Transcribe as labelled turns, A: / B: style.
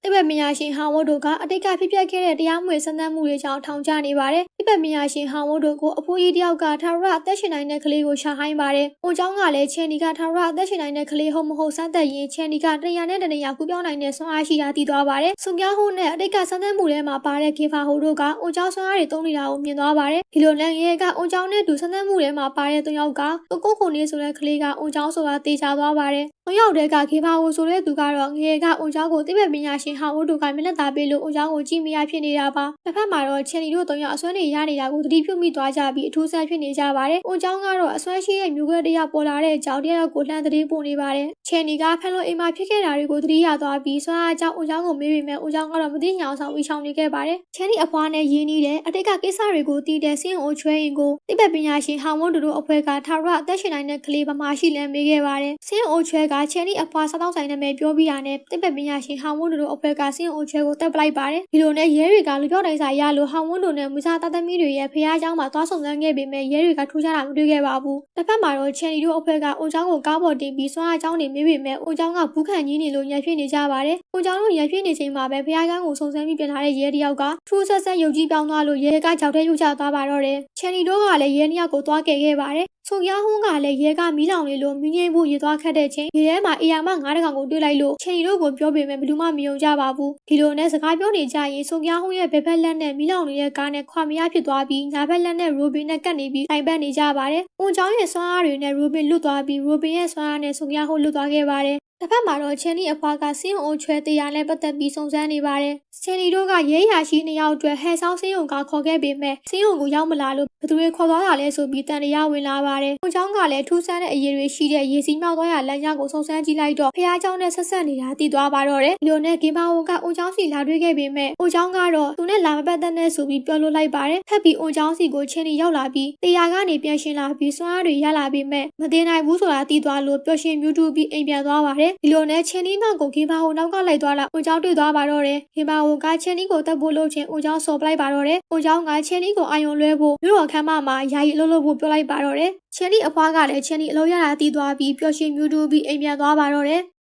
A: တိဘက်မယာရှင်ဟောင်းဝတ်တို့ကအတိတ်ကဖြစ်ပျက်ခဲ့တဲ့တရားမဝင်စံသတ်မှုတွေကြောင့်ထောင်ချနေပါတယ်။တိဘက်မယာရှင်ဟောင်းဝတ်တို့ကိုအဖိုးကြီးတယောက်ကထာဝရအသက်ရှင်နိုင်တဲ့ကလေးကိုရှာဟိုင်းပါတယ်။အိုเจ้าကလည်းချန်ဒီကထာဝရအသက်ရှင်နိုင်တဲ့ကလေးဟုတ်မဟုတ်စမ်းသပ်ရင်ချန်ဒီကတရားနဲ့တနေရာကူးပြောင်းနိုင်တဲ့ဆွမ်းအားရှိတာသိသွားပါတယ်။ဆွန်ပြောင်းဟိုနဲ့အတိတ်ကစံသတ်မှုထဲမှာပါတဲ့ကေဖာဟိုတို့ကအိုเจ้าဆွမ်းအားတွေသုံးနေတာကိုမြင်သွားပါတယ်။ဒီလိုနဲ့ရဲကအိုเจ้าနဲ့တူစံသတ်မှုထဲမှာပါတဲ့၃ယောက်ကကိုကိုနေဆိုတဲ့ကလေးကအိုเจ้าဆိုတာတေချာသွားပါတယ်။၃ယောက်တည်းကကေဖာဟိုဆိုတဲ့သူကတော့ငရေကအိုเจ้าကိုတိဘက်မယာရှင်ဟောင်းဝတ်တို့ကမျက်နှာသာပေးလို့အိုเจ้าကိုကြည့်မရဖြစ်နေတာပါ။တစ်ဖက်မှာတော့ချန်ဒီတို့၃ယောက်အစွမ်းတွေရနေတာကိုသတိပြုမိသွားကြပြီးအထူးဆန်းဖြစ်နေကြပါတယ်။အိုเจ้าကတော့အစွမ်းရှိတဲ့မျိုးကွဲတရားပေါ်လာတဲ့အကြောင်းတရားကိုလှမ်းသတိပို့နေပါတယ်။ချန်ဒီကဖန်လို့အိမ်မှာဖြစ်ခဲ့တာတွေကိုသတိရသွားပြီးစွမ်းအားကြောင့်အိုเจ้าကိုမေးပေမဲ့အိုเจ้าကတော့မသိညာအောင်ဆောင်ဝီချောင်းနေခဲ့ပါတယ်။ချန်ဒီအဖွားနဲ့ရင်းနှီးတဲ့အတိတ်ကကိစ္စတွေကိုတည်တဲ့စင်းအိုချွဲရင်ကိုတိဘက်ပညာရှင်ဟောင်ဝတ်တို့အဖွဲ့ကထာဝရအသက်ရှင်နိုင်တဲ့ကလေးပမာရှိလန်းမေးခဲ့ပါတယ်။စင်းအိုချွဲကချန်ဒီအဖွားစားတောင်းဆိုင်နာမည်ပြောပြီးတာနဲ့တိဘက်ပညာရှင်ဟောင်ဝတ်တို့အဖွဲ့ကစင်းအိုချွဲကိုတက်ပလိုက်ပါတယ်။ဒီလိုနဲ့ရဲတွေကလူပြောက်တိုင်းစာရလို့ဟောင်ဝတ်တို့နဲ့မူစာတသမီးတွေရဲ့ဖျားเจ้าမှာသွားဆောင်စမ်းခဲ့ပေမဲ့ရဲတွေကထူးခြားတာမတွေ့ခဲ့ပါဘူး။တစ်ဖက်မှာတော့ချန်ဒီတို့အဖွဲ့ကအိုเจ้าကိုကားပေါ်တင်ပြီးစွမ်းအားเจ้าနေမေးပေမဲ့အိုเจ้าကဘူးခံကြီးနေလို့ရံဖြစ်နေကြပါတယ်။အိုเจ้าတို့ရံဖြစ်နေချိန်မှာပဲဖျားကန်းကိုစုံစမ်းပြီးပြန်လာတဲ့ရဲတယောက်ကထူးဆက်ဆက်ယုံကြည်ပြောင်းသွားလို့ရဲကကြောက်တဲ့ရုပ်ချသွားပါတော့တယ်။ချန်ဒီတို့ကလည်းရဲနှစ်ယောက်ကိုသွားကယ်ခဲ့ပါတယ်။ဆိုရဟုံးကလည်းရဲကမီးလောင်နေလို့မြင်းငိမ့်ဖို့ရေသွားခတ်တဲ့ချိန်ရဲထဲမှာအေယာမ9တကောင်ကိုတွေ့လိုက်လို့ချန်ဒီတို့ကိုပြောပေမဲ့ဘယ်သူမှမယုံကြပါဘူး။ဒီလိုနဲ့စကားပြောနေကြရင်ဆိုရဟုံးရဲ့ဘက်ဖက်လက်နဲ့မီးလောင်နေတဲ့ကားနဲ့ခွာမရဖြစ်သွားပြီးညာဘက်လက်နဲ့ရိုဘင်နဲ့ကတ်နေပြီးတိုင်ပတ်နေကြပါတယ်။ဦးเจ้าရဲ့စွမ်းအားတွေနဲ့ရိုဘင်လွတ်သွားပြီးရိုဘင်ရဲ့စွမ်းအားနဲ့ဆိုရဟုံးလွတ်သွားခဲ့ပါတယ်။တစ်ဖက်မှာတော့ချန်ဒီအဖွားကစင်းအိုချွဲတရားနဲ့ပတ်သက်ပြီးစုံစမ်းနေပါတယ်။ချန်ဒီတို့ကရဲရရှိ2ယောက်အတွက်ဟဲဆောင်းစင်းုံကခေါ်ခဲ့ပေမဲ့စင်းုံကိုရောက်မလာလို့ဘသူတွေခေါ်သွားတာလဲဆိုပြီးတန်တရားဝင်လာပါတယ်။ဦးเจ้าကလည်းထူးဆန်းတဲ့အရေးတွေရှိတဲ့ရေစီးမြောက်သွားရလမ်းကြောင်းကိုစုံစမ်းကြည့်လိုက်တော့ဖះเจ้าနဲ့ဆက်ဆက်နေတာသိသွားပါတော့တယ်။ဒီလိုနဲ့ဂင်ဘာဝကဦးเจ้าစီလာတွေ့ခဲ့ပေမဲ့ဦးเจ้าကတော့သူနဲ့လာမပတ်သက်နဲ့ဆိုပြီးပြောလို့လိုက်ပါတယ်။ထပ်ပြီးဦးเจ้าစီကိုချန်ဒီရောက်လာပြီးတရားကနေပြန်ရှင်လာပြီးစွမ်းအားတွေရလာပေမဲ့မတင်နိုင်ဘူးဆိုတာသိသွားလို့ပျော်ရွှင်မြူးတူပြီးအိမ်ပြန်သွားပါတယ်။ဒီလိုနဲ့ချန်ဒီနောက်ကိုဂင်ဘာဝနောက်ကလိုက်သွားတာဦးเจ้าတွေ့သွားပါတော့တယ်။ဂင်ဘာဝကချန်ဒီကိုတက်ဖို့လို့ချင်းဦးเจ้าဆော်ပလိုက်ပါတော့တယ်။ဦးเจ้าကချန်ဒီကိုအာယုံလွှဲဖို့မြို့တော်ခမ်းမမှာယာယီအလုပ်လုပ်ဖို့ပြောလိုက်ပါတော့တယ်။ချန်ဒီအဖွားကလည်းချန်ဒီအလုပ်ရတာတည်သွားပြီးပျော်ရွှင်မြူးတူပြီးအိမ်ပြန်သွားပါတော့တယ်။